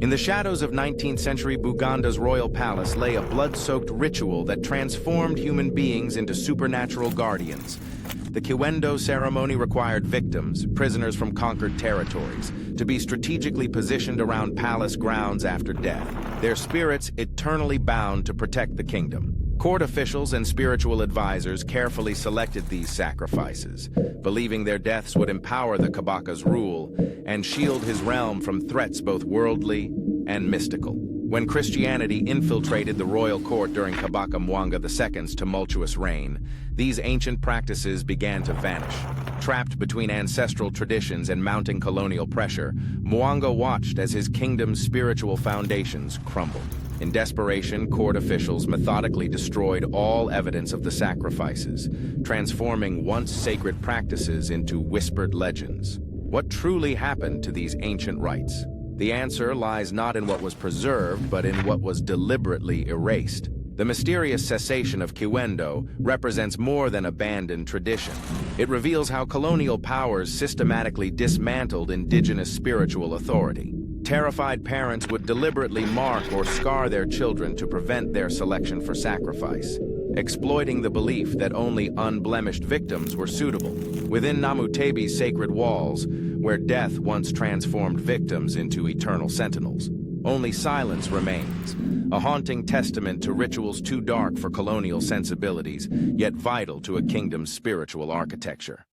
In the shadows of 19th century Buganda's royal palace lay a blood-soaked ritual that transformed human beings into supernatural guardians. The Kiwendo ceremony required victims, prisoners from conquered territories, to be strategically positioned around palace grounds after death, their spirits eternally bound to protect the kingdom. Court officials and spiritual advisors carefully selected these sacrifices, believing their deaths would empower the Kabaka's rule and shield his realm from threats both worldly and mystical. When Christianity infiltrated the royal court during Kabaka Mwanga II's tumultuous reign, these ancient practices began to vanish. Trapped between ancestral traditions and mounting colonial pressure, Mwanga watched as his kingdom's spiritual foundations crumbled. In desperation, court officials methodically destroyed all evidence of the sacrifices, transforming once sacred practices into whispered legends. What truly happened to these ancient rites? The answer lies not in what was preserved, but in what was deliberately erased. The mysterious cessation of Kiwendo represents more than abandoned tradition. It reveals how colonial powers systematically dismantled indigenous spiritual authority. Terrified parents would deliberately mark or scar their children to prevent their selection for sacrifice, exploiting the belief that only unblemished victims were suitable. Within Namutebi's sacred walls, where death once transformed victims into eternal sentinels, only silence remains, a haunting testament to rituals too dark for colonial sensibilities, yet vital to a kingdom's spiritual architecture.